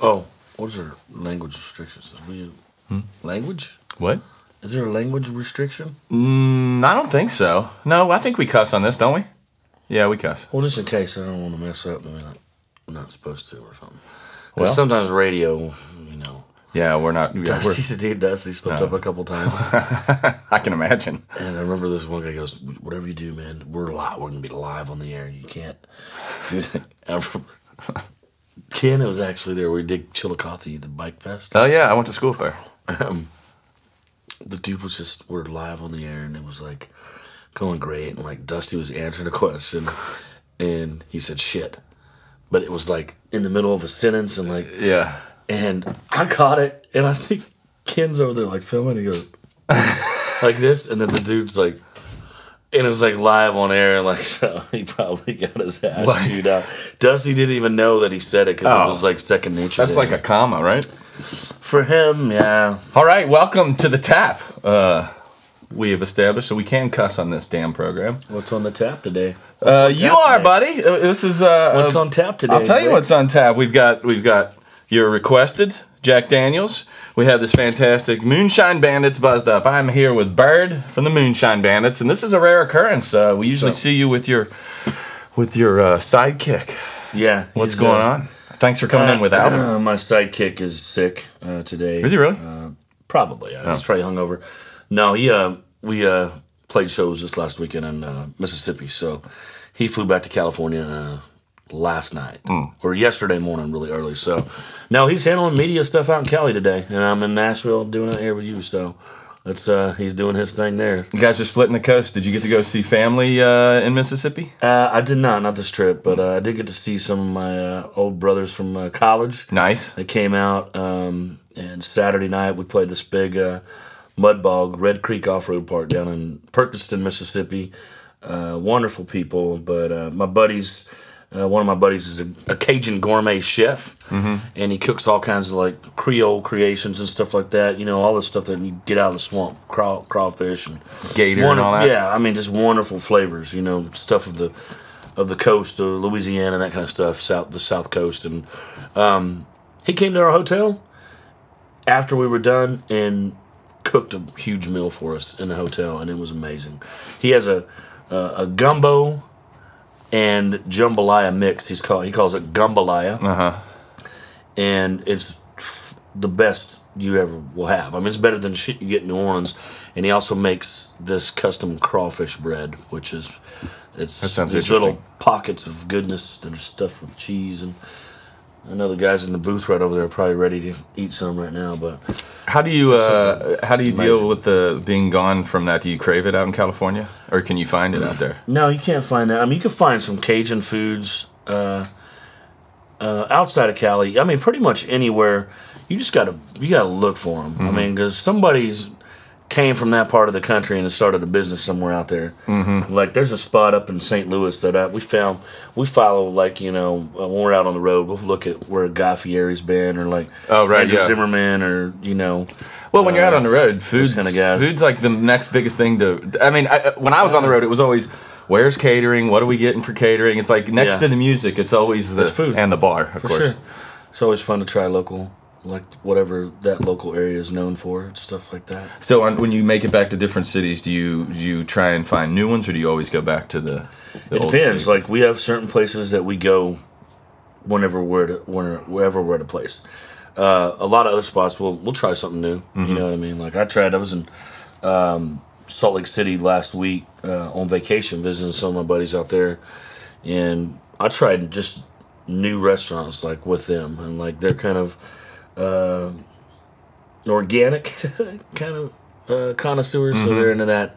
Oh, what is there language restrictions? Language? What? Is there a language restriction? I don't think so. No, I think we cuss on this, don't we? Yeah, we cuss. Well, just in case I don't want to mess up. Maybe I'm not supposed to or something. Because Well, sometimes radio, you know. Yeah, we're not. Yeah, Dusty slipped up a couple times. I can imagine. And I remember this one guy goes, "Whatever you do, man, we're live. We're gonna be live on the air. You can't do that." I remember Ken was actually there. We did Chillicothe, the bike fest. Oh yeah, I went to school up there. The dude was just, we're live on the air, and it was like going great. And like Dusty was answering a question, and he said shit, but it was like in the middle of a sentence, and like Yeah. And I caught it, and I see Ken's over there like filming. He goes like this, and then the dude's like, and it was like live on air, and like so he probably got his ass chewed out. Dusty didn't even know that he said it because it was like second nature. That's like a comma, right? For him, yeah. All right, welcome to the tap. We have established that we can cuss on this damn program. What's on the tap today? You are, buddy. This is what's on tap today. I'll tell you what's on tap. We've got your requested Jack Daniels. We have this fantastic Moonshine Bandits buzzed up. I'm here with Bird from the Moonshine Bandits, and this is a rare occurrence. We usually see you with your sidekick. Yeah. What's going on? Thanks for coming in without him. My sidekick is sick today. Is he really? Probably. He's probably hungover. No, we played shows this last weekend in Mississippi, so he flew back to California last night or yesterday morning, really early. So, no, he's handling media stuff out in Cali today, and I'm in Nashville doing it here with you. So, he's doing his thing there. You guys are splitting the coast. Did you get to go see family in Mississippi? I did not this trip, but I did get to see some of my old brothers from college. Nice. They came out, and Saturday night we played this big mud bog, Red Creek Off-Road Park down in Perkinston, Mississippi. Wonderful people, but my buddies... one of my buddies is a Cajun gourmet chef, and he cooks all kinds of like Creole creations and stuff like that. You know, all the stuff that you get out of the swamp, crawfish and gator and all that. Yeah, I mean, just wonderful flavors. You know, stuff of the coast of Louisiana, that kind of stuff, the South Coast. And he came to our hotel after we were done and cooked a huge meal for us in the hotel, and it was amazing. He has a gumbo and jambalaya mix. He calls it gumbalaya, and it's the best you ever will have. I mean, it's better than shit you get in New Orleans. And he also makes this custom crawfish bread, which is it's little pockets of goodness that are stuffed with cheese. And I know the guys in the booth right over there are probably ready to eat some right now. But how do you deal with the being gone from that? Do you crave it out in California, or can you find it out there? No, you can't find that. I mean, you can find some Cajun foods outside of Cali. I mean, pretty much anywhere. You just gotta look for them. I mean, because somebody's came from that part of the country and started a business somewhere out there. Like there's a spot up in St. Louis that we found. We follow, like, you know, when we're out on the road, we'll look at where Guy Fieri's been, or like Andrew Zimmerman, or you know. Well, when you're out on the road, food's like the next biggest thing to. I mean, when I was on the road, it was always, where's catering? What are we getting for catering? It's like next to the music, it's always the food and the bar, of course. Sure. It's always fun to try local. Like whatever that local area is known for, stuff like that. So when you make it back to different cities, do you try and find new ones, or do you always go back to the it old depends. staples? Like we have certain places that we go wherever we're at a place. A lot of other spots we'll try something new. You know what I mean? Like I was in Salt Lake City last week on vacation visiting some of my buddies out there, and I tried just new restaurants like with them, and like they're kind of organic kind of connoisseurs, so they're into that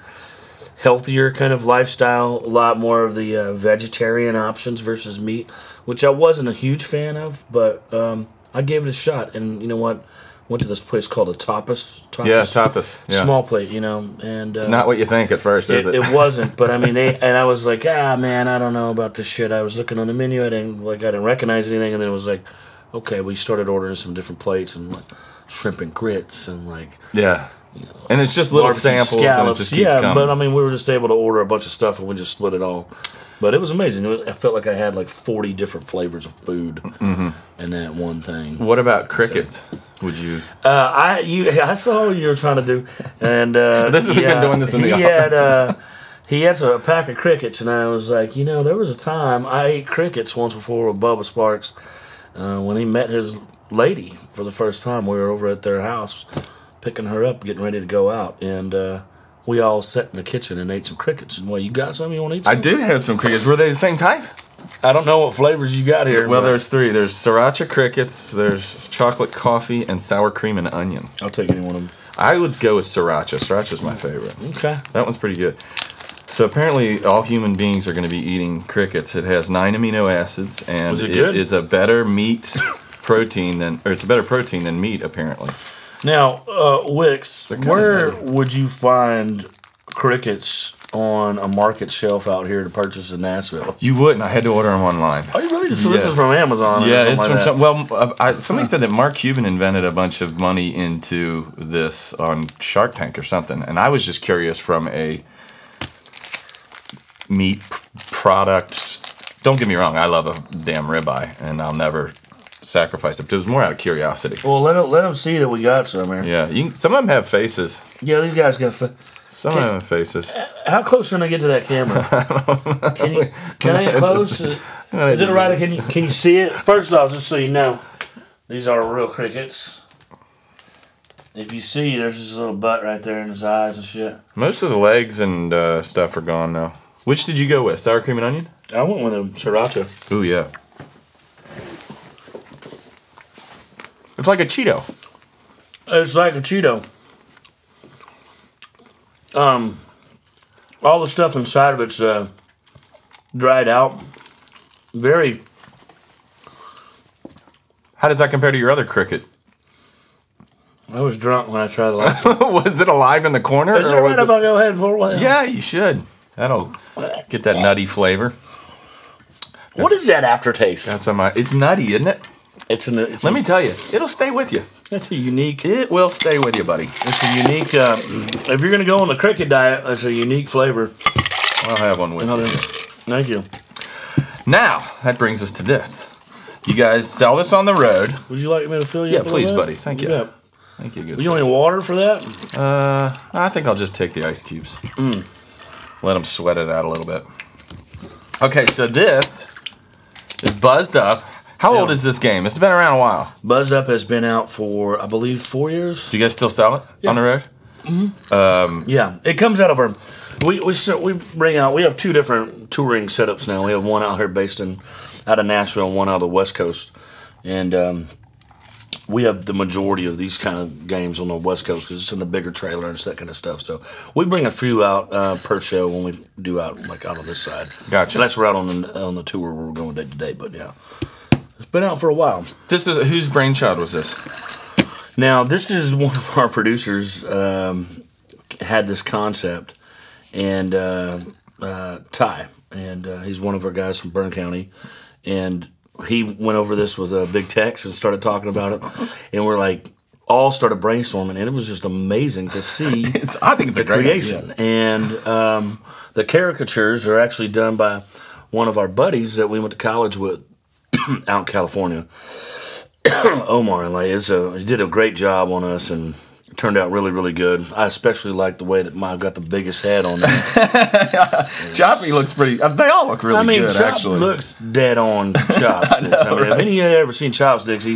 healthier kind of lifestyle, a lot more of the vegetarian options versus meat, which I wasn't a huge fan of, but I gave it a shot, and you know what, went to this place called a Tapas. Yeah, Tapas. Yeah. Small plate, you know, and it's not what you think at first, is it? It wasn't, but I mean, and I was like, man, I don't know about this shit. I was looking on the menu, I didn't recognize anything, and then it was like, okay, we started ordering some different plates and like shrimp and grits and like And it's just little barbecue samples, and it just keeps coming. but I mean, we were just able to order a bunch of stuff, and we just split it all. But it was amazing. I felt like I had like 40 different flavors of food in that one thing. What about crickets? Would you? I saw what you were trying to do, and We've been doing this in the office. He had a pack of crickets, and I was like, there was a time I ate crickets once before with Bubba Sparks when he met his lady for the first time. We were over at their house picking her up, getting ready to go out, and we all sat in the kitchen and ate some crickets. And, well, you got some? You want to eat some? I do have some crickets. Were they the same type? I don't know what flavors you got here. Well, there's 3. There's sriracha crickets, there's chocolate coffee, and sour cream and onion. I'll take any one of them. I would go with sriracha. Sriracha's my favorite. Okay. That one's pretty good. So apparently all human beings are going to be eating crickets. It has 9 amino acids, and it is a better protein than meat, apparently. Now, Wix, where would you find crickets on a market shelf out here to purchase in Nashville? You wouldn't. I had to order them online. Oh, you really? So this is from Amazon? Yeah, it's from somebody said that Mark Cuban invented a bunch of money into this on Shark Tank or something, and I was just curious from a meat product. Don't get me wrong. I love a damn ribeye, and I'll never sacrifice it. But it was more out of curiosity. Well, let them see that we got some here. Yeah, some of them have faces. Yeah, these guys got. Some of them have faces. How close can I get to that camera? Can I get close? Is it alright? Can you see it? First off, just so you know, these are real crickets. If you see, there's this little butt right there in his eyes and shit. Most of the legs and stuff are gone now. Which did you go with? Sour cream and onion? I went with a sriracha. Ooh, yeah. It's like a Cheeto. It's like a Cheeto. All the stuff inside of it's dried out. Very. How does that compare to your other cricket? I was drunk when I tried the last one. Was it alive in the corner? Is it right if I go ahead and pour one? Yeah, you should. That'll get that nutty flavor. What is that aftertaste? It's nutty, isn't it? Let me tell you, it'll stay with you. That's a unique. It will stay with you, buddy. It's a unique. If you're going to go on the cricket diet, it's a unique flavor. I'll have one with you. Thank you. Now that brings us to this. You guys sell this on the road. Would you like me to fill you? Yeah, up please, bit? buddy. Thank you. Yeah. Thank you. Good. You want any water for that? I think I'll just take the ice cubes. Let them sweat it out a little bit. Okay, so this is Buzzed Up. How old is this game? It's been around a while. Buzzed Up has been out for, I believe, 4 years. Do you guys still sell it on the road? Yeah, it comes out of our. We bring out. We have 2 different touring setups now. We have one out here based out of Nashville, and one out of the West Coast, and we have the majority of these kind of games on the West Coast because it's in the bigger trailer and it's that kind of stuff. So we bring a few out per show when we do out on this side. Gotcha. Unless we're out on the tour where we're going day to day, but yeah. It's been out for a while. This is whose brainchild was this? Now, this is one of our producers had this concept, and Ty, and he's one of our guys from Bern County, and he went over this with Big Tex and started talking about it, and we're like all started brainstorming, and it was just amazing to see. I think it's a great creation, idea. and the caricatures are actually done by one of our buddies that we went to college with out in California, Omar, and like he did a great job on us, and it turned out really, really good. I especially like the way that I've got the biggest head on there. Choppy looks pretty. They all look really good. Chop actually, looks dead on chopsticks. If any of you ever seen chopsticks,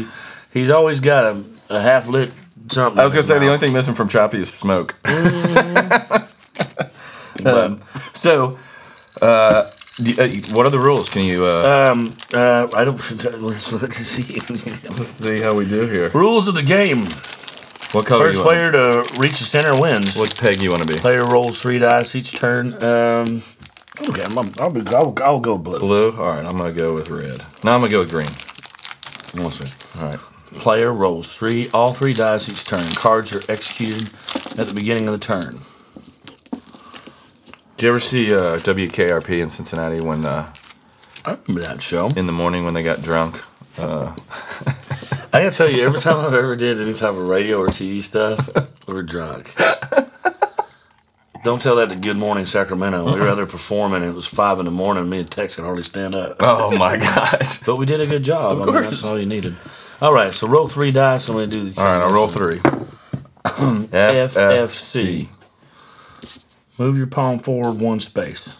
he's always got a half lit something. I was gonna say the only thing missing from Choppy is smoke. What are the rules? Can you? I don't. Let's see. Let's see how we do here. Rules of the game. What color? First player to reach the center wins. What peg you want to be? Player rolls 3 dice each turn. Okay, I'll go blue. Blue. All right, I'm gonna go with red. No, I'm gonna go with green. We'll see. All right. Player rolls all three dice each turn. Cards are executed at the beginning of the turn. Did you ever see WKRP in Cincinnati when? I remember that show. In the morning when they got drunk. I gotta tell you, every time I've ever did any type of radio or TV stuff, We're drunk. Don't tell that to Good Morning Sacramento. We were out there performing. It was 5 in the morning. Me and Tex could hardly stand up. Oh my gosh! But we did a good job. Of I mean, course. that's all you needed. All right, so roll 3 dice. I'm going to do the. All right, I'll roll 3. FFC. Move your palm forward 1 space.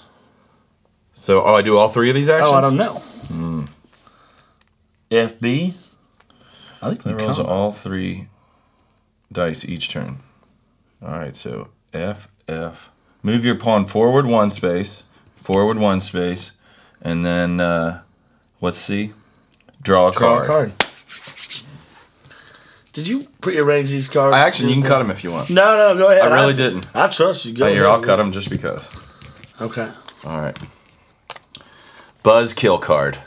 So, I do all 3 of these actions? Oh, I don't know. FB. I think It rolls all 3 dice each turn. All right, so FF. Move your pawn forward 1 space, and then let's see. Draw a card. Did you prearrange these cards? Actually, you can cut them if you want. No, go ahead. I really didn't. I trust you. Go Here, ahead. I'll cut them just because. Okay. All right. Buzzkill card.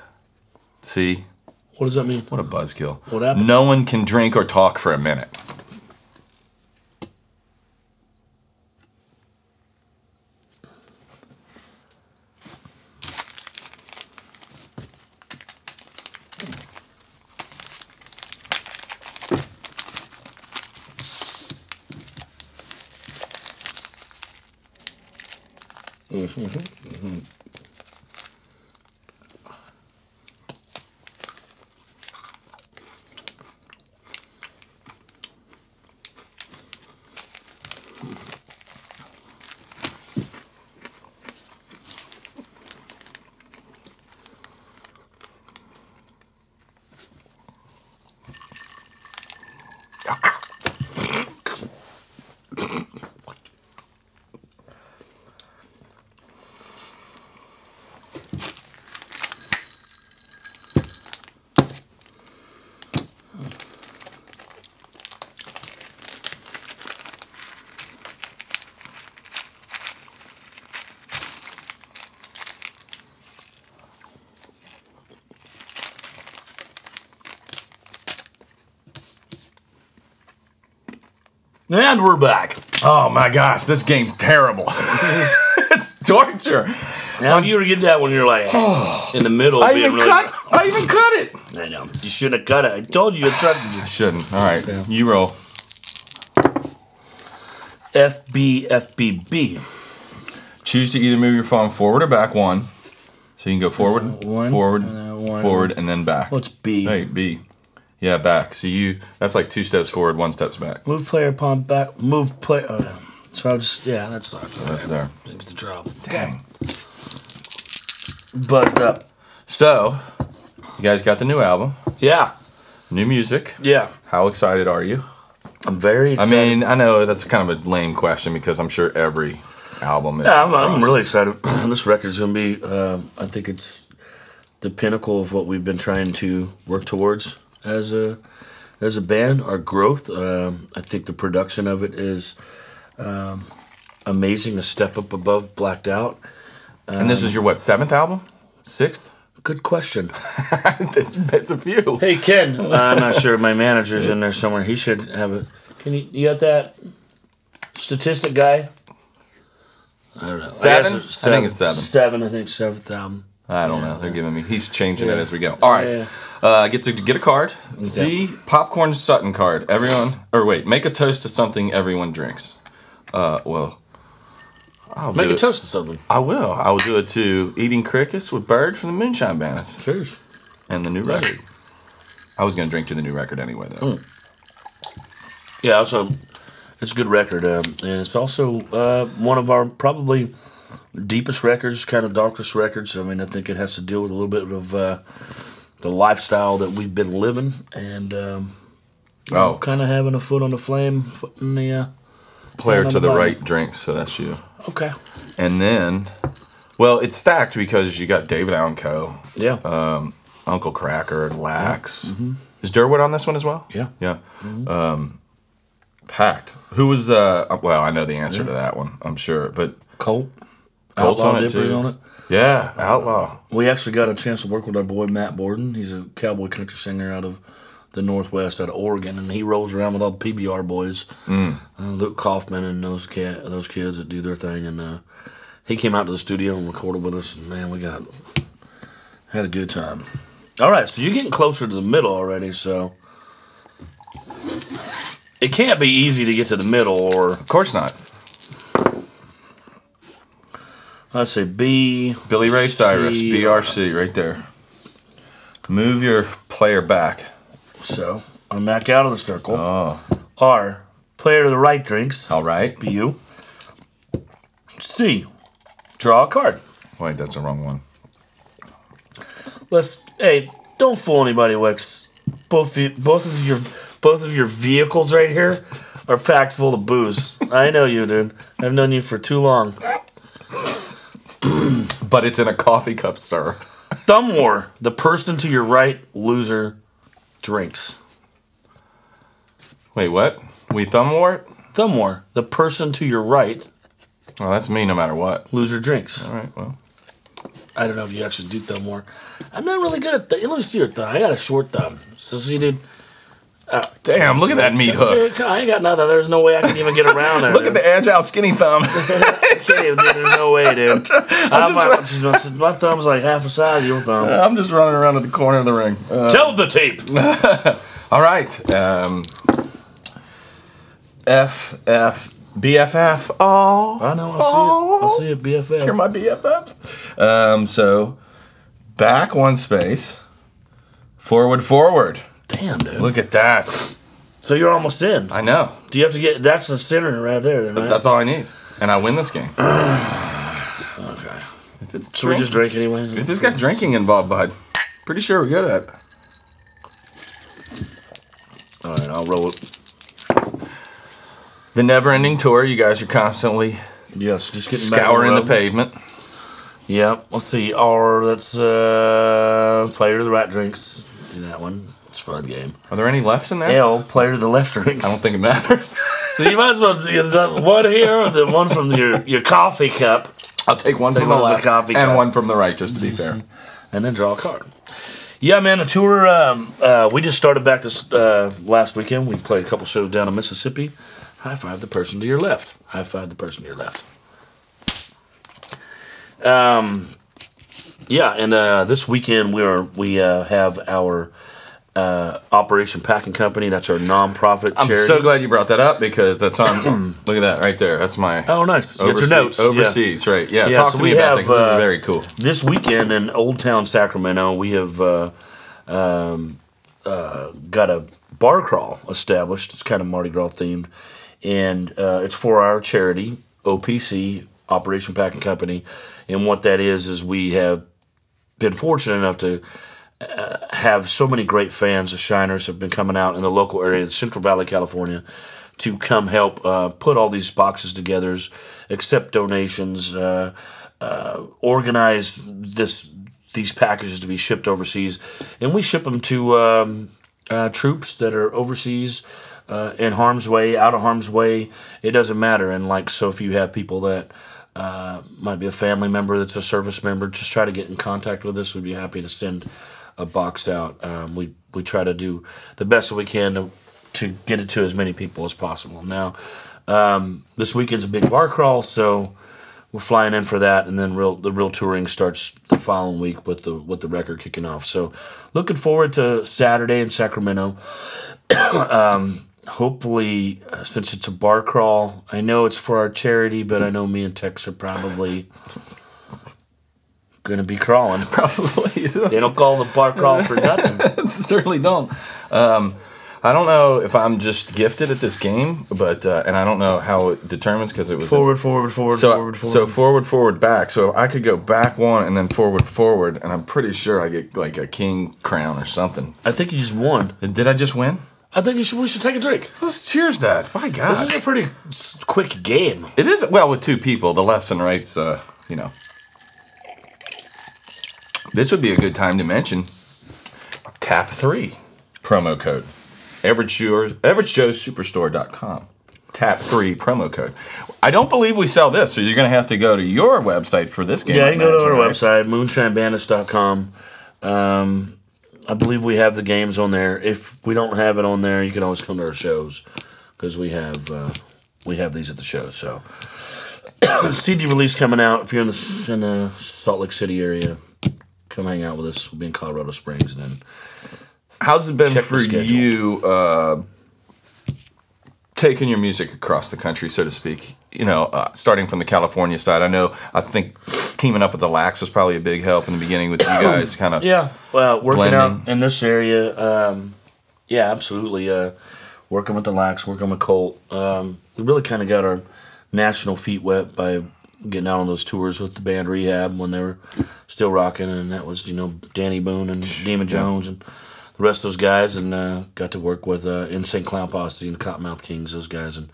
See? What does that mean? What a buzzkill. What happened? No one can drink or talk for a minute. And we're back. Oh my gosh, this game's terrible. It's torture. Now you were getting that when you're like in the middle. I even cut it. I know. You shouldn't have cut it. I told you. I trusted you. I shouldn't. All right, you roll. FBB. Choose to either move your phone forward or back 1. So you can go forward, One, forward, and then one. forward, and then back. What's B? Hey, B. Yeah, back. So that's like 2 steps forward, 1 steps back. Move player pawn back. Move player. Oh, yeah. So I'll just that's not. That's there. Things to drop. Dang. Buzzed up. So, you guys got the new album, Yeah. new music. Yeah. How excited are you? I'm very excited. I mean, I know that's kind of a lame question because I'm sure every album is. Yeah, I'm really excited. This record's going to be, I think it's the pinnacle of what we've been trying to work towards as a band, our growth. I think the production of it is amazing, a step up above Blacked Out. And this is your, 7th album? 6th? Good question. it's a few. Hey, Ken. I'm not sure. My manager's in there somewhere. He should have it. Can you got that statistic guy? I don't know. 7? I think it's 7. 7, I think, 7th album. I don't know. They're giving me. He's changing it as we go. All right. Yeah. Get a card. See Popcorn Sutton card. Make a toast to something everyone drinks. I'll Make do a toast to something. I will. I will do it to Eating Crickets with Bird from the Moonshine Bandits. Cheers. And the new record. I was going to drink to the new record anyway, though. Yeah, it's a good record. And it's also one of our probably deepest records, kind of darkest records. I mean, I think it has to deal with a little bit of the lifestyle that we've been living and kind of having a foot on the flame, foot in the... Player to the right drinks, so that's you. Okay. And then, it's stacked because you got David Allen Co. Yeah. Uncle Cracker, Lax. Mm-hmm. Is Durwood on this one as well? Yeah. Yeah. Mm-hmm. Packed. Who was, I know the answer to that one, I'm sure, but... Colt's on it, Dippers too. on it. Yeah, Outlaw. We actually got a chance to work with our boy Matt Borden. He's a cowboy country singer out of the Northwest, out of Oregon, and he rolls around with all the PBR boys, Luke Kaufman and those kids that do their thing. And he came out to the studio and recorded with us, and man, we had a good time. All right, so you're getting closer to the middle already. So It can't be easy to get to the middle, or Of course not. let's say B. Billy Ray Cyrus, C, BRC, right there. Move your player back. So I'm back out of the circle. Oh. R. Player to the right drinks. All right. BU. C. Draw a card. Wait, that's the wrong one. Hey, don't fool anybody, Wix. Both of your vehicles right here are packed full of booze. I know you, dude. I've known you for too long. But it's in a coffee cup, sir. Thumb war. The person to your right, loser, drinks. Wait, what? We thumb war it? Thumb war. The person to your right, Well, that's me no matter what. loser, drinks. All right, well. I don't know if you actually do thumb war. I'm not really good at let me see your thumb. I got a short thumb. So see, dude. Damn, look at that meat hook. Dude, I ain't got nothing. There's no way I can even get around it. Look at the agile skinny thumb. Dude, there's no way, dude. My thumb's like half the size of your thumb. I'm just running around at the corner of the ring. Tell the tape. All right. BFF. Oh. I know. I see it. BFF. You're my BFF. So, back one space. Forward. Damn, dude. Look at that. So you're almost in. I know. Do you have to get? That's the center right there, then, right? That's all I need. And I win this game. Okay. If it's So we just drink anyway. If this guy's drinking involved, bud, pretty sure we're good at it. All right, I'll roll it. The never-ending tour. You guys are constantly Yes, just getting scouring back the pavement. Yep. Let's see. R. That's player to the right drinks. Do that one. It's a fun game. Are there any lefts in there? L. Player to the left drinks. I don't think it matters. So you might as well see the one here or the one from your coffee cup. I'll take one from the left and one from the right, just to be fair. And then draw a card. Yeah, man, the tour, we just started back this last weekend. We played a couple shows down in Mississippi. High five the person to your left. High five the person to your left. Yeah, and this weekend we have our Operation Packing Company. That's our nonprofit charity. I'm so glad you brought that up because that's on. Look at that right there. That's my. Oh, nice. Get your notes. Overseas, right? Yeah. Yeah, Talk so to we me about have, things. This is very cool. This weekend in Old Town Sacramento, we have got a bar crawl established. It's kind of Mardi Gras themed, and it's for our charity, OPC, Operation Packing Company. And what that is we have been fortunate enough to have so many great fans. The Shiners have been coming out in the local area, Central Valley, California, to come help put all these boxes together, accept donations, organize these packages to be shipped overseas, and we ship them to troops that are overseas, in harm's way, out of harm's way. It doesn't matter. And so if you have people that might be a family member that's a service member, just try to get in contact with us. We'd be happy to send a box out. We try to do the best that we can to get it to as many people as possible. Now, this weekend's a big bar crawl, so we're flying in for that, and then the real touring starts the following week with the record kicking off. So, looking forward to Saturday in Sacramento. Hopefully, since it's a bar crawl, I know it's for our charity, but I know me and Tex are probably going to be crawling. Probably. They don't call the bar crawl for nothing. Certainly don't. I don't know if I'm just gifted at this game, but and I don't know how it determines because it was forward. So forward, back. So I could go back one and then forward, and I'm pretty sure I get like a king crown or something. I think you just won. Did I just win? I think we should take a drink. Let's cheers that. My God. This is a pretty quick game. It is, well, with two people, the lefts and rights, This would be a good time to mention TAP 3 promo code. AverageJoeSuperstore.com. TAP 3 promo code. I don't believe we sell this, so you're going to have to go to your website for this game. Yeah, you can go to our website, moonshinebandits.com. I believe we have the games on there. If we don't have it on there, you can always come to our shows because we have these at the show. So, CD release coming out. If you're in the Salt Lake City area, come hang out with us. We'll be in Colorado Springs. And then how's it been for you taken your music across the country, so to speak? You know, starting from the California side. I think teaming up with the Lax was probably a big help in the beginning with you guys, kind of. Yeah, well, working blending out in this area, yeah, absolutely. Working with the Lax, working with Colt. We really kind of got our national feet wet by getting out on those tours with the band Rehab when they were still rocking, and that was, you know, Danny Boone and Demon Jones and the rest of those guys, and got to work with Insane Clown Posse and the Cottonmouth Kings, those guys, and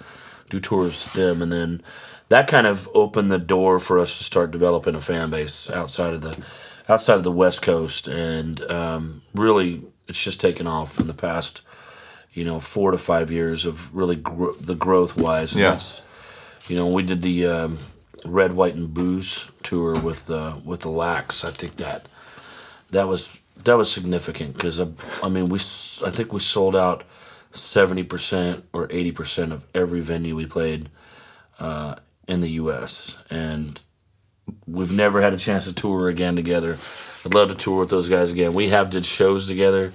do tours with them, and then that kind of opened the door for us to start developing a fan base outside of the West Coast, and really it's just taken off in the past, you know, 4 to 5 years of really the growth wise. And that's, you know, we did the Red, White, and Booze tour with the Lax. I think that was significant because I mean I think we sold out 70% or 80% of every venue we played in the U.S. and we've never had a chance to tour again together. I'd love to tour with those guys again. We have did shows together,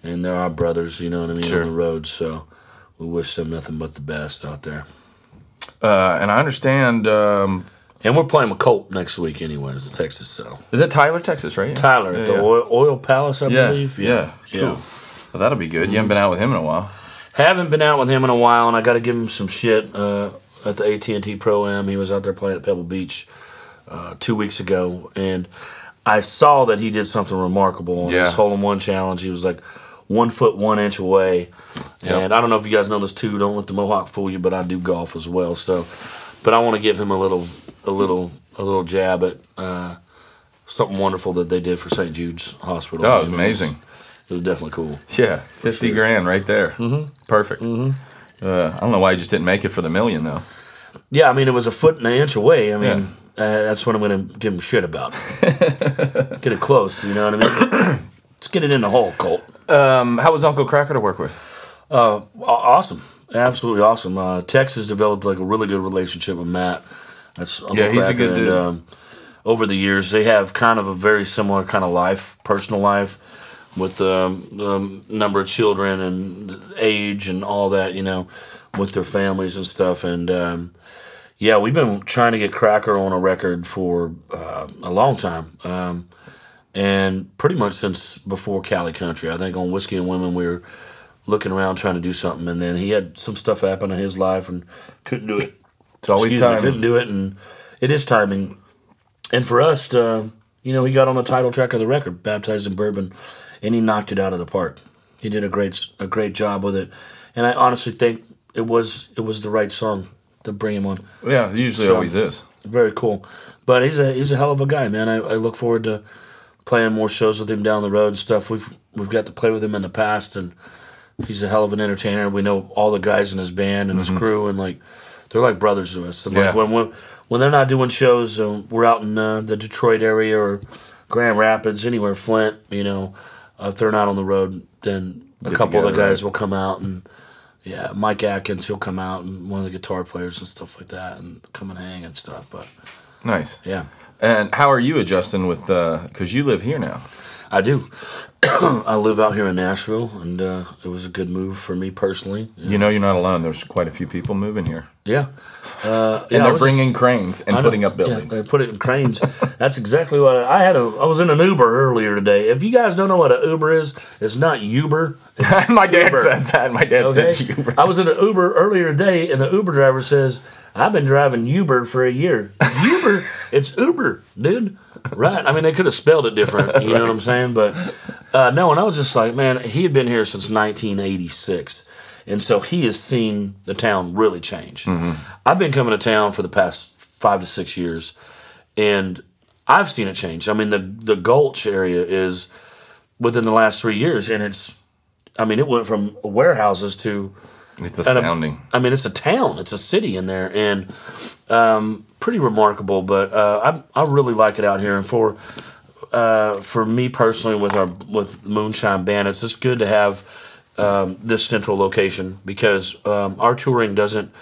and they're our brothers, you know what I mean, on the road. So we wish them nothing but the best out there. And I understand. And we're playing with Colt next week anyway. It's Texas, so. Is it Tyler, Texas, right? Tyler at the Oil Palace, I believe. Yeah, cool. Yeah. Well, that'll be good. You haven't been out with him in a while. Haven't been out with him in a while, and I got to give him some shit at the AT&T Pro-Am. He was out there playing at Pebble Beach 2 weeks ago, and I saw that he did something remarkable on this hole-in-one challenge. He was like 1 foot 1 inch away, and I don't know if you guys know this too. Don't let the Mohawk fool you, but I do golf as well. So, but I want to give him a little jab at something wonderful that they did for St. Jude's Hospital. Oh, it was amazing. It was definitely cool. Yeah, 50 grand right there. Perfect. I don't know why you just didn't make it for the million though. Yeah, I mean it was 1 foot and 1 inch away. I mean that's what I'm going to give him shit about. Get it close, you know what I mean? Let's get it in the hole, Colt. How was Uncle Cracker to work with? Awesome, absolutely awesome. Tex has developed like a really good relationship with Matt. That's Uncle he's Cracker, a good dude. And, over the years, they have kind of a very similar kind of life, personal life, with the number of children and age and all that, you know, with their families and stuff. And yeah, we've been trying to get Cracker on a record for a long time, and pretty much since before Cali Country. I think on Whiskey and Women we were looking around trying to do something, and then he had some stuff happen in his life and couldn't do it. It's always timing. Couldn't do it, and it is timing. And for us, you know, he got on the title track of the record, Baptized in Bourbon, and he knocked it out of the park. He did a great job with it, and I honestly think it was the right song to bring him on. Yeah, it usually always is. Very cool, but he's a hell of a guy, man. I look forward to playing more shows with him down the road and stuff. We've got to play with him in the past, and he's a hell of an entertainer. We know all the guys in his band and his crew, and like they're like brothers to us. And like when they're not doing shows, we're out in the Detroit area or Grand Rapids, anywhere, Flint, you know, if they're not on the road, then a couple of the guys will come out, and Mike Atkins, he'll come out, and one of the guitar players and stuff like that, and come and hang and stuff. But nice. Yeah. And how are you adjusting with, because you live here now? I do. I live out here in Nashville, and it was a good move for me personally. You know you're not alone. There's quite a few people moving here. Yeah. And they're bringing cranes and putting up buildings. Yeah, they put it in cranes. That's exactly what I was in an Uber earlier today. If you guys don't know what an Uber is, it's not Uber. It's My dad Uber. says that. My dad says Uber. I was in an Uber earlier today, and the Uber driver says, I've been driving Uber for a year. Uber? It's Uber, dude. Right. I mean, they could have spelled it different. You know what I'm saying? But no, and I was just like, man, he had been here since 1986. And so he has seen the town really change. I've been coming to town for the past 5 to 6 years, and I've seen it change. I mean, the Gulch area is within the last 3 years, and it went from warehouses to... It's astounding. It's a town. It's a city in there, and pretty remarkable. But I really like it out here. And for me personally, with Moonshine Bandits, it's good to have this central location because our touring doesn't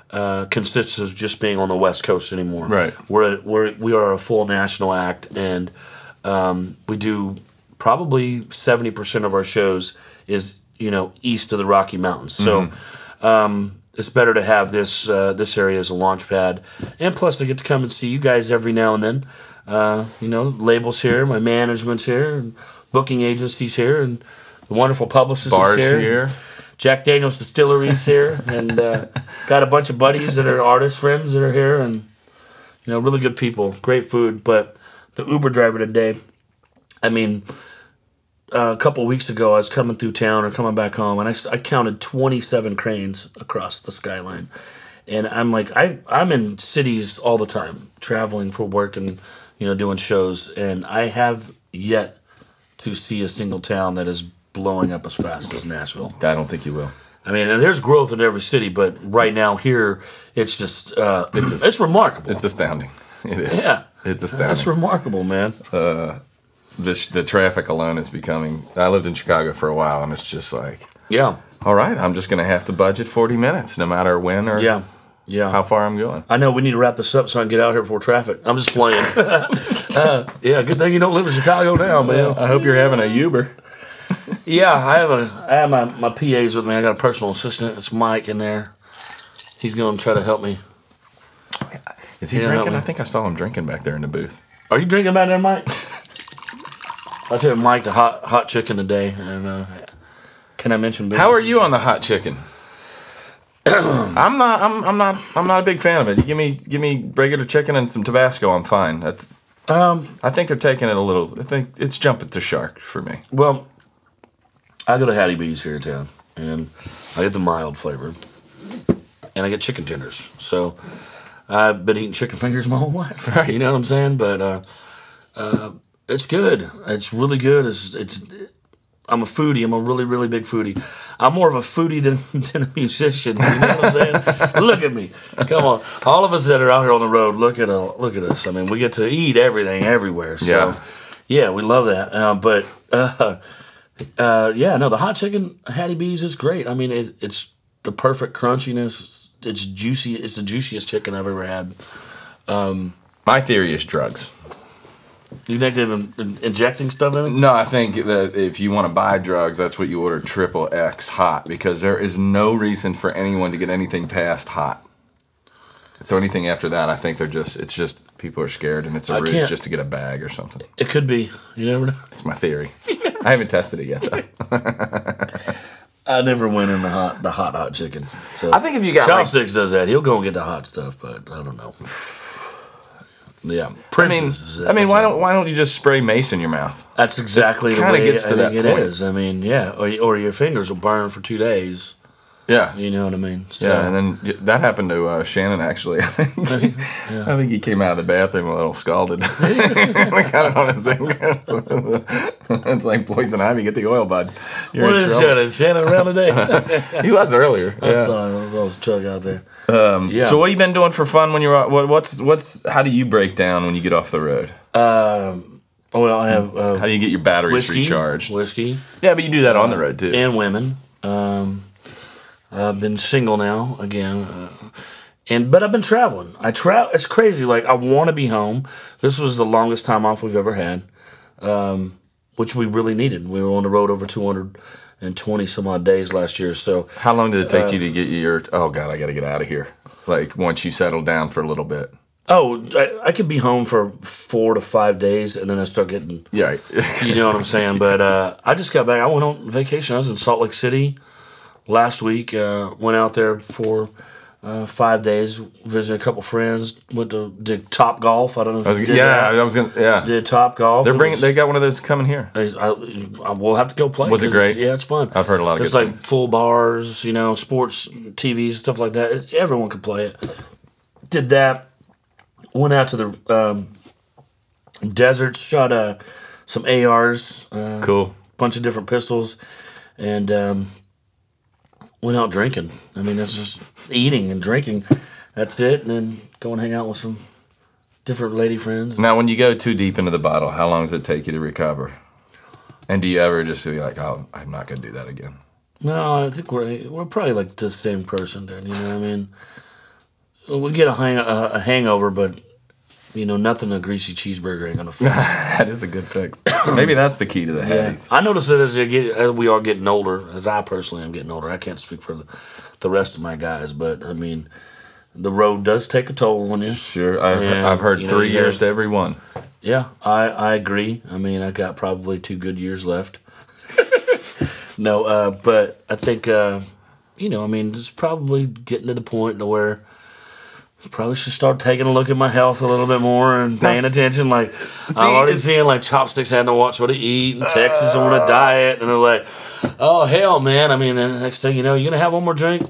consist of just being on the West Coast anymore. Right. We are a full national act, and we do probably 70% of our shows is east of the Rocky Mountains. So it's better to have this this area as a launch pad, and plus to get to come and see you guys every now and then. You know, labels here, my management's here, and booking agencies here, and the wonderful publicist Bars is here. here. Jack Daniel's Distillery's here, and got a bunch of buddies that are artist friends that are here, and you know, really good people, great food. But the Uber driver today, I mean, a couple weeks ago, I was coming through town or coming back home, and I counted 27 cranes across the skyline. And I'm like, I'm in cities all the time, traveling for work and, you know, doing shows, and I have yet to see a single town that is blowing up as fast as Nashville. I don't think you will. I mean, and there's growth in every city, but right now here, it's just, it's remarkable. It's astounding. It is. Yeah. It's astounding. That's remarkable, man. The traffic alone is becoming... I lived in Chicago for a while, and it's just like... Yeah. All right, I'm just going to have to budget 40 minutes, no matter when or how far I'm going. I know we need to wrap this up so I can get out here before traffic. I'm just playing. Yeah, good thing you don't live in Chicago now, man. I hope you're having a Uber. Yeah, I have my PAs with me. I got a personal assistant. It's Mike in there. He's going to try to help me. Is he drinking? I think I saw him drinking back there in the booth. Are you drinking back there, Mike? I took Mike the hot chicken today, and can I mention? How are you on the hot chicken? I'm not a big fan of it. You give me regular chicken and some Tabasco, I'm fine. I think they're taking it a little. I think it's jumping to shark for me. Well, I go to Hattie B's here in town, and I get the mild flavor, and I get chicken tenders. So I've been eating chicken fingers my whole life. Right. You know what I'm saying? But it's good. It's really good. I'm a foodie. I'm a really, really big foodie. I'm more of a foodie than a musician. You know what I'm saying? Look at me. Come on. All of us that are out here on the road, look at us. I mean, we get to eat everything everywhere. So, yeah, we love that. The hot chicken Hattie B's is great. I mean, it's the perfect crunchiness. It's juicy. It's the juiciest chicken I've ever had. My theory is drugs. You think they've been injecting stuff in it? No, I think that if you want to buy drugs, that's what you order XXX hot, because there is no reason for anyone to get anything past hot. So anything after that, I think it's just people are scared and it's a ruse just to get a bag or something. It could be. You never know. It's my theory. I haven't tested it yet, though. I never went in the hot chicken. So I think if you got Chopsticks does that, he'll go and get the hot stuff, but I don't know. Yeah, I mean, why don't you just spray mace in your mouth? That's exactly the way I think it is. I mean, yeah, or your fingers will burn for 2 days. Yeah, you know what I mean. So, yeah, and then that happened to Shannon actually. I think he came out of the bathroom a little scalded. Got it on his fingers. It's like poison ivy. Get the oil, bud. What is Shannon? Shannon around today? He was earlier. I saw him. I was Chuck out there. So what have you been doing for fun when you're how do you break down when you get off the road? Well, I have how do you get your batteries recharged? Whiskey. Yeah, but you do that on the road too. And women. I've been single now again, but I've been traveling. It's crazy. Like, I want to be home. This was the longest time off we've ever had, which we really needed. We were on the road over 220 some odd days last year. So how long did it take you to get your? Oh God, I got to get out of here. Like, once you settled down for a little bit. Oh, I could be home for 4 to 5 days, and then I start getting you know what I'm saying. But I just got back. I went on vacation. I was in Salt Lake City last week. Went out there for 5 days, visited a couple friends. Did Top Golf. I don't know if you did that. Did Top Golf. They got one of those coming here. We'll have to go play. Was it great? Yeah, it's fun. I've heard a lot of good things. It's like full bars, you know, sports, TVs, stuff like that. Everyone can play it. Did that. Went out to the deserts, shot some ARs. Cool. Bunch of different pistols. And went out drinking. I mean, that's just eating and drinking. That's it. And then go and hang out with some different lady friends. Now, when you go too deep into the bottle, how long does it take you to recover? And do you ever just be like, oh, I'm not going to do that again? No, I think we're probably like the same person, dude. You know what I mean? We get a hangover, but nothing a greasy cheeseburger ain't gonna fix. That is a good fix. Maybe that's the key to the Hatties. I notice that as we are getting older, as I personally am getting older, I can't speak for the rest of my guys, but I mean, the road does take a toll on you. Sure, I've heard 3 years to every one. Yeah, I agree. I mean, I got probably 2 good years left. No, but I think it's probably getting to the point to where probably should start taking a look at my health a little bit more and paying attention. Like, I'm already seeing like Chopsticks had to watch what I eat, and Texas on a diet, and they're like, oh hell, man. I mean, and the next thing you know, you're gonna have one more drink.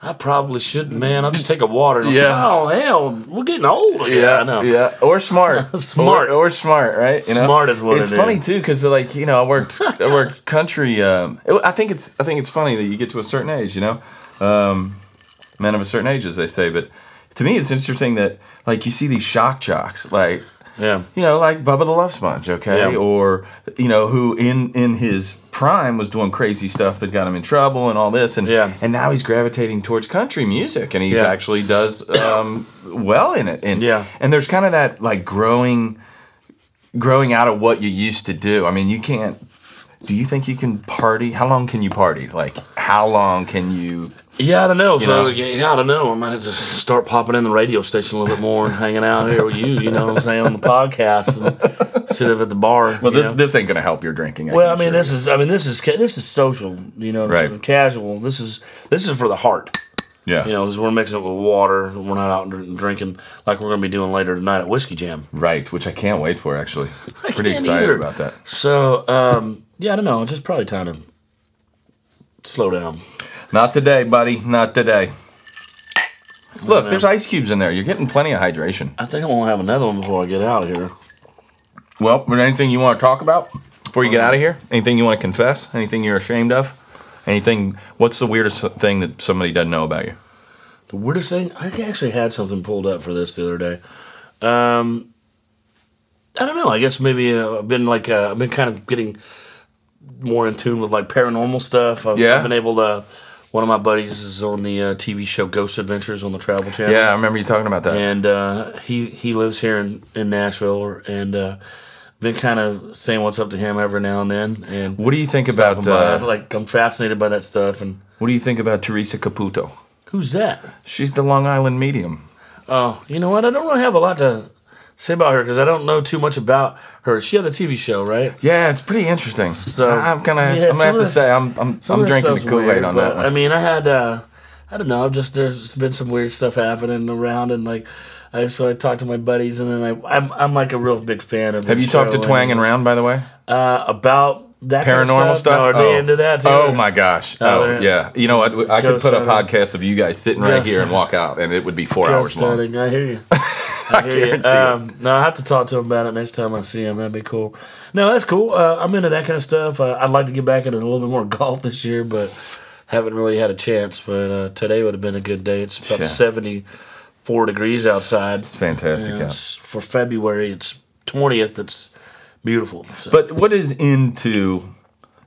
I probably shouldn't, man. I'll just take a water. And oh hell, we're getting old. Yeah, I know. Yeah, or smart, or smart, right? Smart is what it's funny too, because like I worked country. I think it's funny that you get to a certain age, men of a certain age, as they say, but. To me, it's interesting that, like, you see these shock jocks, like, like Bubba the Love Sponge, okay? Or, who in his prime was doing crazy stuff that got him in trouble and all this. And now he's gravitating towards country music, and he actually does well in it. And there's kind of that, like, growing out of what you used to do. I mean, you can't... Do you think you can party? How long can you party? Like, how long can you... Yeah, I don't know. I don't know. I might have to start popping in the radio station a little bit more and hanging out here with you. You know what I'm saying, on the podcast, and sit up at the bar. Well, this ain't gonna help your drinking. This is social. Sort of casual. This is for the heart. Yeah. Because we're mixing it with water. We're not out drinking like we're gonna be doing later tonight at Whiskey Jam. Right, which I can't wait for. Actually, pretty excited about that. So, I don't know. It's just probably time to slow down. Not today, buddy. Not today. Look, there's ice cubes in there. You're getting plenty of hydration. I think I'm going to have another one before I get out of here. Well, is there anything you want to talk about before you get out of here? Anything you want to confess? Anything you're ashamed of? What's the weirdest thing that somebody doesn't know about you? The weirdest thing? I actually had something pulled up for this the other day. I don't know. I guess maybe I've been kind of getting more in tune with like paranormal stuff. I've been able to... One of my buddies is on the TV show Ghost Adventures on the Travel Channel. Yeah, I remember you talking about that. And he lives here in Nashville, and been kind of saying what's up to him every now and then. And what do you think about... I'm fascinated by that stuff. And what do you think about Teresa Caputo? Who's that? She's the Long Island medium. Oh, you know what? I don't really have a lot to say about her because I don't know too much about her. She had the TV show, right? Yeah, it's pretty interesting. So I'm gonna have to say I'm drinking the Kool-Aid on that one. I mean, I had I don't know, there's been some weird stuff happening around, and like I talked to my buddies, and then I'm like a real big fan of. Have you talked to Twang and Round, by the way? About that paranormal kind of stuff? No, are they into that too? Oh my gosh! Yeah. You know what? I could put a podcast of you guys sitting right here and walk out, and it would be 4 hours long. I hear you. I hear you. No, I have to talk to him about it next time I see him. That'd be cool. No, that's cool. I'm into that kind of stuff. I'd like to get back into a little bit more golf this year, but haven't really had a chance. But today would have been a good day. It's about 74 degrees outside. It's fantastic out. For February, it's 20th. It's beautiful. So. But what is into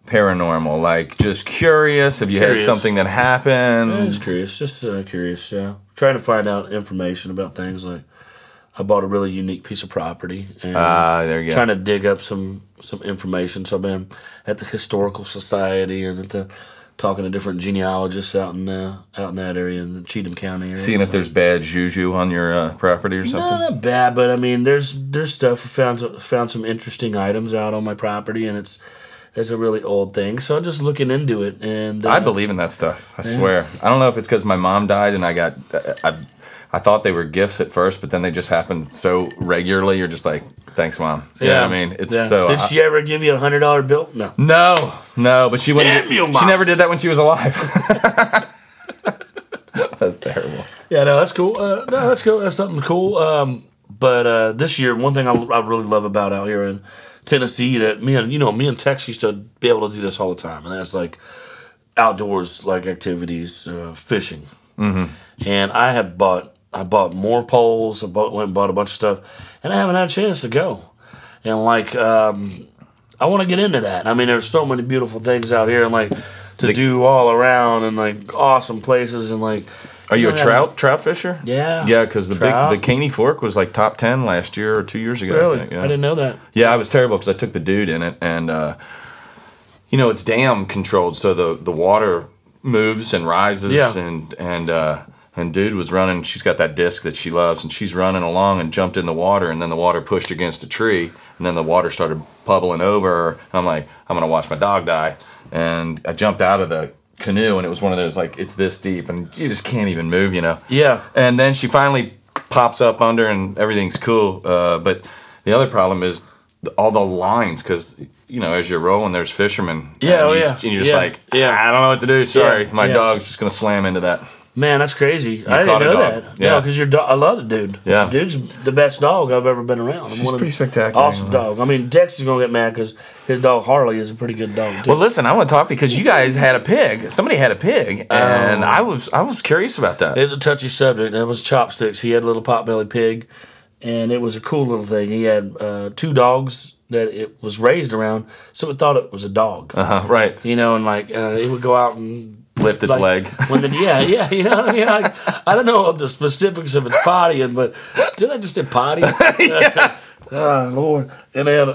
paranormal? Like, just curious? Have you had something that happened? Yeah, just curious. Just curious. Trying to find out information about things. Like, I bought a really unique piece of property. And there you go. Trying to dig up some information. So I've been at the Historical Society and talking to different genealogists out in that area, in the Cheatham County area. Seeing if there's bad juju on your property or something? No, not bad, but I mean, there's stuff. I found some interesting items out on my property, and it's a really old thing. So I'm just looking into it. And I believe in that stuff. I swear. I don't know if it's because my mom died and I thought they were gifts at first, but then they just happened so regularly. You're just like, thanks, Mom. You know what I mean? It's so. Did she ever give you $100 bill? No. No, but she wouldn't. Damn you, Mom. She never did that when she was alive. That's terrible. Yeah, no, that's cool. That's cool. That's something cool. But this year, one thing I really love about out here in Tennessee that me and Tex used to be able to do this all the time, and that's like outdoors, like activities, fishing. Mm-hmm. And I bought more poles. Went and bought a bunch of stuff, and I haven't had a chance to go. And like, I want to get into that. I mean, there's so many beautiful things out here, and like to do all around, and like awesome places, and like, Are you a trout fisher? Yeah. Yeah, because the Caney Fork was like top 10 last year or 2 years ago. Really? I think, yeah. I didn't know that. Yeah, I was terrible because I took the dude in it, and you know, it's dam controlled, so the water moves and rises, and dude was running. She's got that disc that she loves, and she's running along and jumped in the water, and then the water pushed against a tree, and then the water started bubbling over. I'm like, I'm gonna watch my dog die, and I jumped out of the canoe, and it was one of those, like, it's this deep and you just can't even move, you know. Yeah. And then she finally pops up under and everything's cool, but the other problem is all the lines, because you know, as you're rolling, there's fishermen. Yeah. And you're just like, I don't know what to do, sorry, my dog's just gonna slam into that. Man, that's crazy. I didn't know that. Yeah, because I love the dude. Yeah. The dude's the best dog I've ever been around. He's pretty spectacular. Awesome dog. I mean, Dex is going to get mad because his dog Harley is a pretty good dog, too. Well, listen, I want to talk because you guys had a pig. Somebody had a pig, and I was curious about that. It's a touchy subject. That was Chopsticks. He had a little pot-bellied pig, and it was a cool little thing. He had 2 dogs that it was raised around, so it thought it was a dog. Right. You know, and like it would go out and lift its leg. When you know what I mean? Like, I don't know the specifics of its pottying, but did I just say potty? Yes. Oh Lord! And then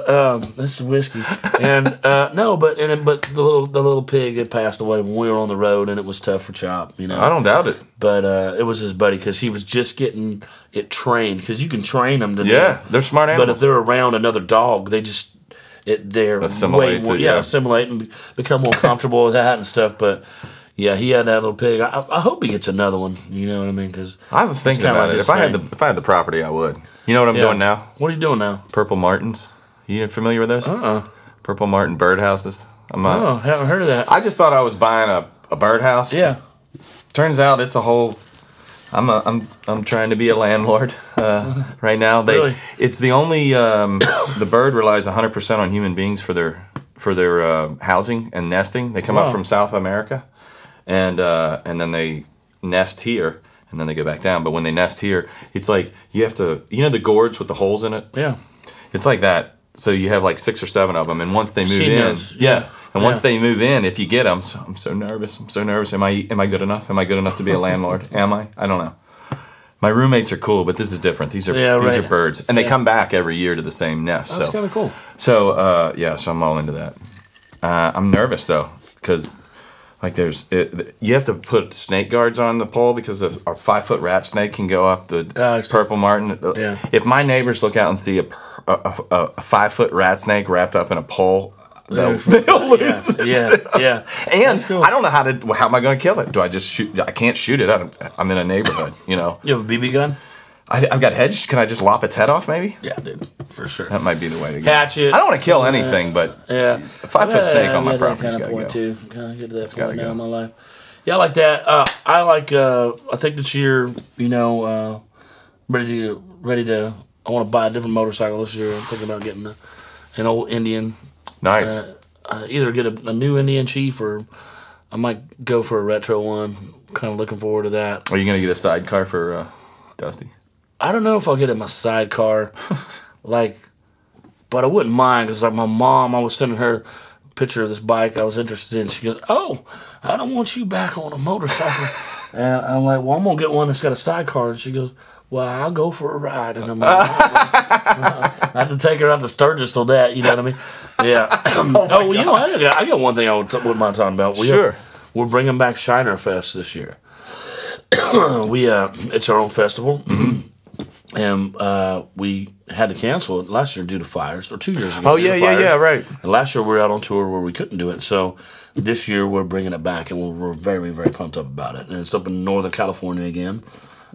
this is whiskey, and but the little pig had passed away when we were on the road, and it was tough for Chop. You know, I don't doubt it. But it was his buddy because he was just getting it trained, because you can train them to they're smart animals. But if they're around another dog, they're assimilate way more, assimilate and become more comfortable with that and stuff. But yeah, he had that little pig. I hope he gets another one. You know what I mean? Because I was thinking about it. If I had the property, I would. You know what I'm doing now? What are you doing now? Purple martins. You familiar with those? Purple martin birdhouses. Haven't heard of that. I just thought I was buying a birdhouse. Yeah. Turns out it's a whole. I'm trying to be a landlord right now. Really? It's the only the bird relies 100% on human beings for their housing and nesting. They come up from South America, and then they nest here, and then they go back down. But when they nest here, it's like you have to, the gourds with the holes in it. Yeah. It's like that. So you have like 6 or 7 of them, and once they move once they move in, if you get them, so I'm so nervous. Am I good enough? Am I good enough to be a landlord? Am I? I don't know. My roommates are cool, but this is different. These are birds, and they come back every year to the same nest. That's kind of cool. So so I'm all into that. I'm nervous though, because like you have to put snake guards on the pole, because a 5-foot rat snake can go up the purple martin. Yeah. If my neighbors look out and see a 5-foot rat snake wrapped up in a pole, they'll lose it. Yeah. And cool. I don't know how am I going to kill it? Do I just shoot? I can't shoot it. I'm in a neighborhood, You have a BB gun? I've got hedged. Can I just lop its head off, maybe? Yeah, dude, for sure. That might be the way to go. Catch it. I don't want to kill anything, but a 5-foot snake on my property's got to go. Too. Kind of get to that point now in my life. Yeah, I like that. I think this year, ready to. I want to buy a different motorcycle this year. I'm thinking about getting an old Indian. Nice. Either get a new Indian Chief, or I might go for a retro one. Kind of looking forward to that. Are you going to get a sidecar for Dusty? I don't know if I'll get in my sidecar, but I wouldn't mind, because like my mom, I was sending her a picture of this bike I was interested in. She goes, "Oh, I don't want you back on a motorcycle," and I'm like, "Well, I'm gonna get one that's got a sidecar." And she goes, "Well, I'll go for a ride," and I'm like, I have to take her out to Sturgis on that. You know what I mean? Yeah. I got one thing I wouldn't mind talking about. We're bringing back Shiner Fest this year. It's our own festival. And we had to cancel it last year due to fires, or 2 years ago. Oh, yeah, right. And last year we were out on tour where we couldn't do it. So this year we're bringing it back, and we're very, very pumped up about it. And it's up in Northern California again.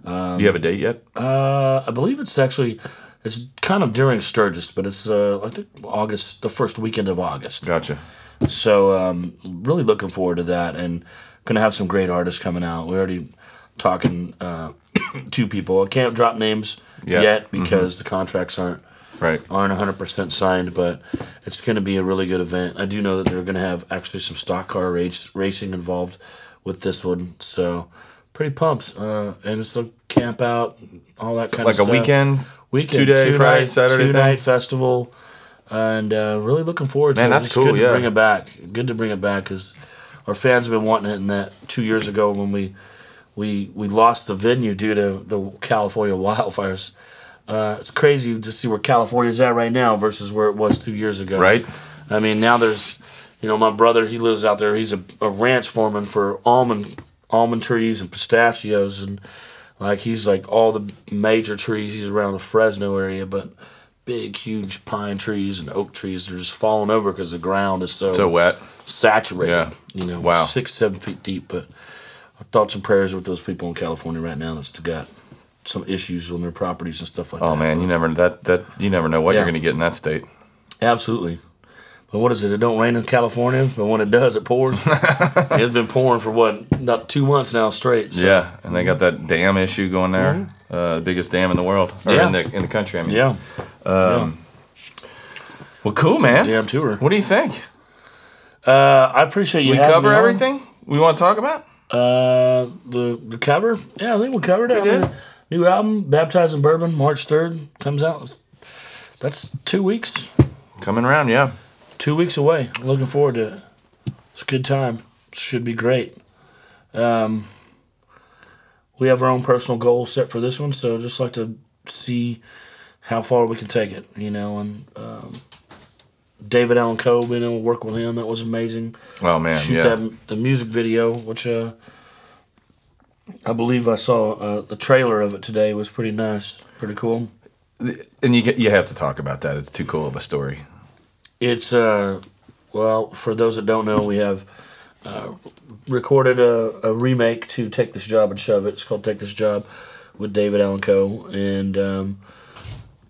Do you have a date yet? I believe it's kind of during Sturgis, but it's, I think, August, the first weekend of August. Gotcha. So really looking forward to that, and going to have some great artists coming out. We're already talking 2 people. I can't drop names yet because the contracts aren't 100% signed, but it's going to be a really good event. I do know that they're going to have actually some stock car racing involved with this one, so pretty pumped. And it's a camp out, all that kind of stuff. Like a weekend 2-day, Friday, Saturday, 2-night festival, and really looking forward to it. Man, that's cool. Good to bring it back. Good to bring it back, because our fans have been wanting it. And that 2 years ago when we we lost the venue due to the California wildfires. It's crazy to see where California's at right now versus where it was 2 years ago. Right. I mean, now there's, my brother, he lives out there. He's a ranch foreman for almond trees and pistachios, and he's all the major trees. He's around the Fresno area, but big, huge pine trees and oak trees are just falling over because the ground is so wet, saturated. Yeah. Wow. 6-7 feet deep. But thoughts and prayers with those people in California right now that's got some issues on their properties and stuff like that. Oh man, you never know what you're going to get in that state. Absolutely. But what is it? It don't rain in California, but when it does, it pours. It's been pouring for about 2 months now straight. So. Yeah, and they got that dam issue going there, the biggest dam in the world, or in the country. I mean, yeah. Well, cool, man. Damn tour. What do you think? I appreciate you. We cover everything we want to talk about. The cover. Yeah, I think we covered it. We did. New album, Baptized in Bourbon, March 3rd comes out. That's 2 weeks. Coming around, yeah. 2 weeks away. I'm looking forward to it. It's a good time. Should be great. We have our own personal goals set for this one, so just like to see how far we can take it, and David Allen Coe, being able to work with him, that was amazing. Oh man, Shoot the music video, which I believe I saw the trailer of it today, was pretty nice, pretty cool. And you have to talk about that. It's too cool of a story. It's for those that don't know, we have recorded a remake to Take This Job and Shove It. It's called Take This Job with David Allen Coe, and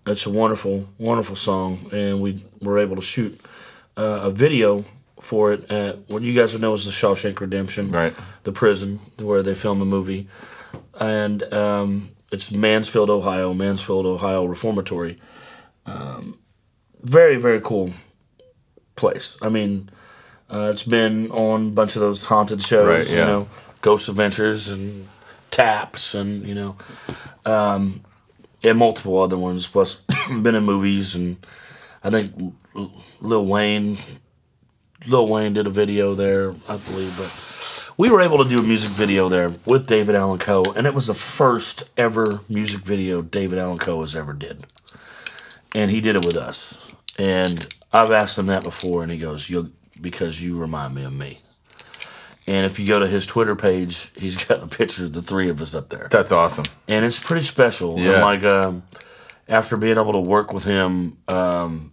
it's a wonderful, wonderful song. And we were able to shoot a video for it at what you guys would know as the Shawshank Redemption, right? The prison where they film the movie, and it's Mansfield, Ohio Reformatory. Very, very cool place. I mean, it's been on a bunch of those haunted shows, right, yeah. Ghost Adventures and Taps, and and multiple other ones. Plus, been in movies, and I think Lil Wayne did a video there, I believe. But we were able to do a music video there with David Allen Coe, and it was the first ever music video David Allen Coe has ever did, and he did it with us. And I've asked him that before, and he goes, because you remind me of me. And if you go to his Twitter page, he's got a picture of the three of us up there. That's awesome. And it's pretty special. Yeah. And after being able to work with him, and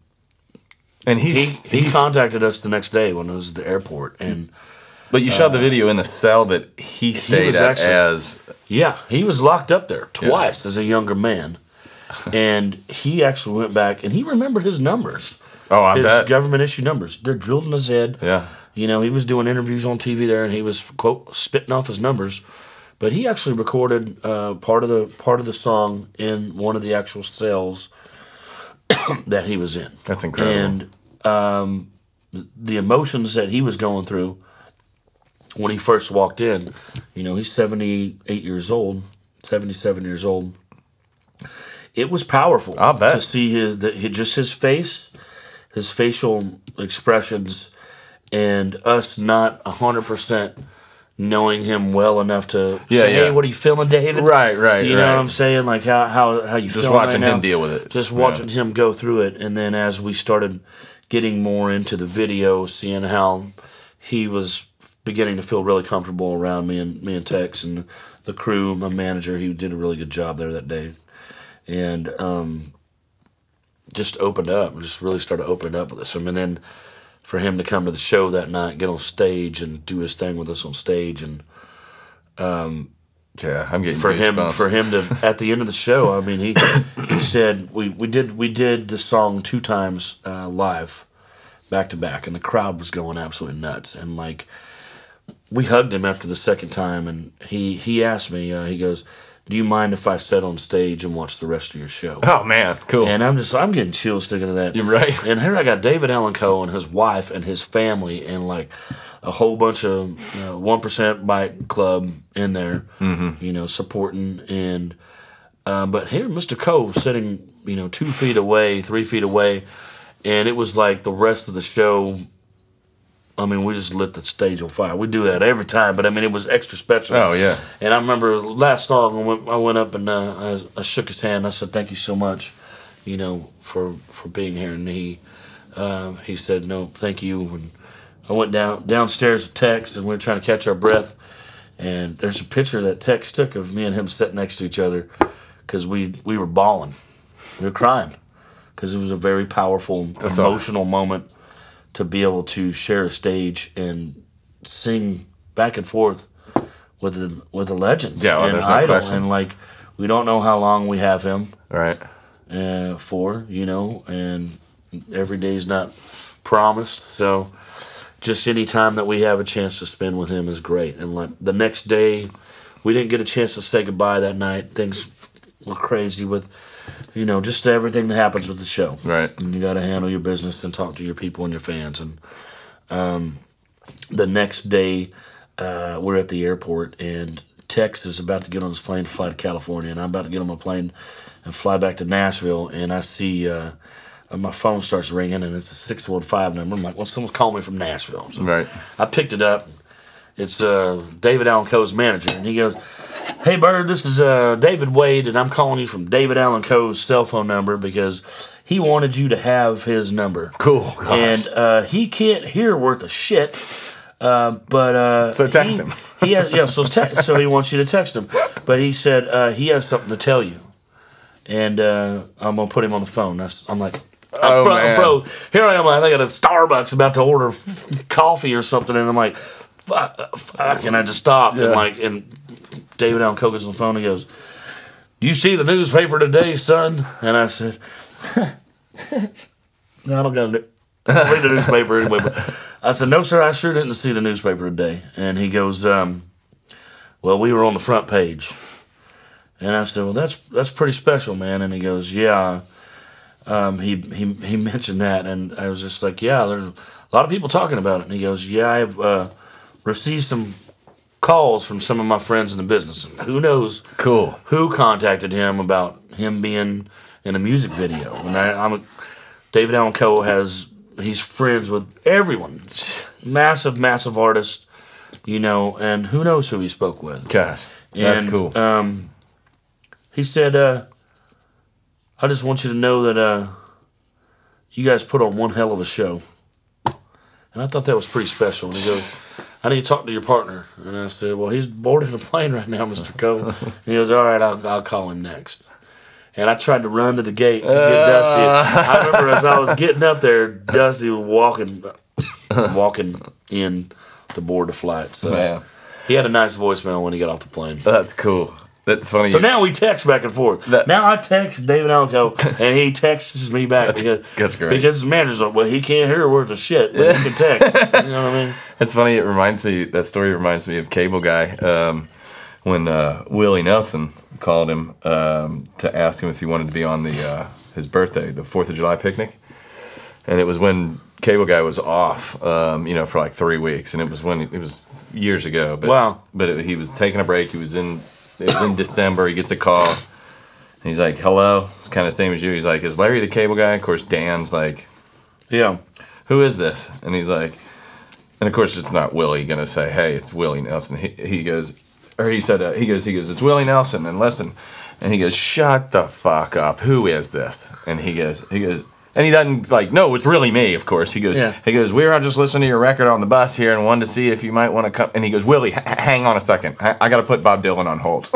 he contacted us the next day when it was at the airport. But you shot the video in the cell that he stayed at as... Yeah, he was locked up there twice as a younger man. And he actually went back, and he remembered his numbers. Oh, I bet. His government issue numbers. They're drilled in his head. Yeah. He was doing interviews on TV there, and he was, quote, spitting off his numbers. But he actually recorded part of the song in one of the actual cells that he was in. That's incredible. And the emotions that he was going through when he first walked in, he's 77 years old. It was powerful. I'll bet. To see his face, his facial expressions, and us not 100% knowing him well enough to say, "Hey, what are you feeling, David?" Right. You know what I'm saying? Like how you just watching him deal with it. Just watching him go through it, and then as we started getting more into the video, seeing how he was beginning to feel really comfortable around me and Tex and the crew, my manager, he did a really good job there that day. And just opened up, just really started opening up with us. And then for him to come to the show that night, get on stage and do his thing with us on stage, and I'm getting for goosebumps. for him to at the end of the show, I mean, he said we did the song 2 times live, back to back, and the crowd was going absolutely nuts. And we hugged him after the second time, and he asked me, he goes, "Do you mind if I sit on stage and watch the rest of your show?" Oh man, cool. And I'm getting chills thinking of that. You're right. And here I got David Allen Coe and his wife and his family and a whole bunch of 1% Bike Club in there, supporting. And but here, Mr. Coe sitting 2 feet away, 3 feet away, and it was like the rest of the show I mean, we just lit the stage on fire. We do that every time, but I mean, it was extra special. Oh yeah. And I remember last song, I went up and I shook his hand. And I said, "Thank you so much, you know, for being here." And he said, "No, thank you." And I went downstairs to Tex, and we were trying to catch our breath. And there's a picture that Tex took of me and him sitting next to each other, because we were bawling, we were crying, because it was a very powerful, emotional moment to be able to share a stage and sing back and forth with a legend, and idol, question. and like we don't know how long we have him, Right. For, you know, and every day's not promised, so just any time that we have a chance to spend with him is great. And like the next day, we didn't get a chance to say goodbye that night. Things were crazy with, you know, just everything that happens with the show. Right. And you got to handle your business and talk to your people and your fans. And the next day, we're at the airport, and Tex is about to get on his plane to fly to California, and I'm about to get on my plane and fly back to Nashville, and I see my phone starts ringing, and it's a 615 number. I'm like, well, someone's calling me from Nashville. So Right. I picked it up. It's David Allan Coe's manager, and he goes, "Hey, Bird, this is David Wade, and I'm calling you from David Allan Coe's cell phone number because he wanted you to have his number." Cool. Gosh. And he can't hear worth a shit, but So text him. So he wants you to text him. But he said he has something to tell you, and I'm gonna put him on the phone. I'm like, man. Here I am. I think at a Starbucks about to order coffee or something, and I'm like, fuck, and I just stopped and David Allan Coe gets on the phone and he goes, "Do you see the newspaper today, son?" And I said, "No, I don't got to read the newspaper anyway." But I said, "No, sir, I sure didn't see the newspaper today." And he goes, "Well, we were on the front page." And I said, "Well, that's pretty special, man." And he goes, "Yeah." He mentioned that, and I was just like, "Yeah, there's a lot of people talking about it." And he goes, "Yeah, I've received some calls from some of my friends in the business, and who knows who contacted him about him being in a music video." And David Allan Coe he's friends with everyone, massive artist, you know, and who knows who he spoke with. Gosh, that's cool. He said, "I just want you to know that you guys put on one hell of a show." And I thought that was pretty special. And he goes, "I need to talk to your partner." And I said, "Well, he's boarding a plane right now, Mr. Coe." And he goes, "All right, I'll call him next." And I tried to run to the gate to get Dusty. I remember as I was getting up there, Dusty was walking in to board the flight. So Man. He had a nice voicemail when he got off the plane. That's cool. That's funny. So now we text back and forth. Now I text David Allan Coe, and he texts me back. That's great. Because his manager's like, "Well, he can't hear worth of shit, but he can text." You know what I mean? It's funny. That story reminds me of Cable Guy when Willie Nelson called him to ask him if he wanted to be on his birthday, the 4th of July picnic, and it was when Cable Guy was off, for like 3 weeks, and it was years ago. But, wow! But he was taking a break. It was in December. He gets a call. And he's like, "Hello." It's kind of the same as you. He's like, "Is Larry the Cable Guy?" Of course, Dan's like, "Yeah, who is this?" And he's like, and of course, it's not Willie going to say, "Hey, it's Willie Nelson." He goes, "It's Willie Nelson." And listen, and he goes, "Shut the fuck up. Who is this?" And he goes, and he doesn't like, "No, it's really me." Of course, he goes, "We were just listening to your record on the bus here and wanted to see if you might want to come." And he goes, "Willie, hang on a second. I got to put Bob Dylan on hold."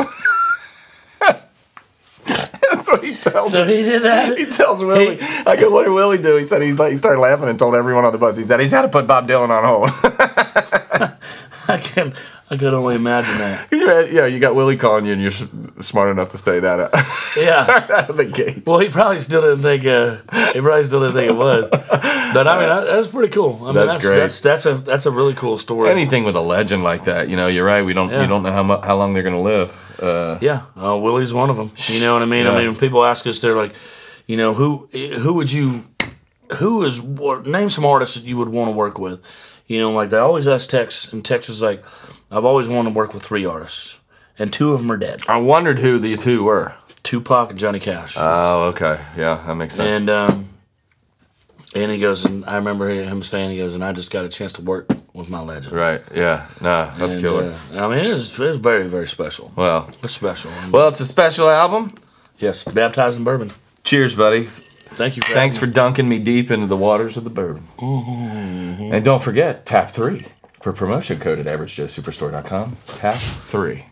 That's what he tells. So he did that. He tells Willie. I go, "What did Willie do?" He said he started laughing and told everyone on the bus. He said he's had to put Bob Dylan on hold. I could only imagine that. Yeah, you got Willie calling you, and you're smart enough to say that. Out of the gate. Well, he probably still didn't think. It was. But I mean, that's pretty cool. I mean, that's great. That's a really cool story. Anything with a legend like that, you're right. You don't know how long they're gonna live. Willie's one of them. You know what I mean? Yeah. I mean, when people ask us, they're like, name some artists that you would want to work with. Like they always ask Tex, and Tex is like, "I've always wanted to work with 3 artists, and 2 of them are dead." I wondered who the 2 were. Tupac and Johnny Cash. Oh, okay. Yeah, that makes sense. And And he goes, and I remember him saying, he goes, and I just got a chance to work with my legend. Right, yeah. No, that's killer. I mean, it was very, very special. Well. It's special. Well, it's a special album. Yes, Baptized in Bourbon. Cheers, buddy. Thank you. Thanks for dunking me deep into the waters of the bourbon. And don't forget, tap 3 for promotion code at averagejoesuperstore.com. Tap 3.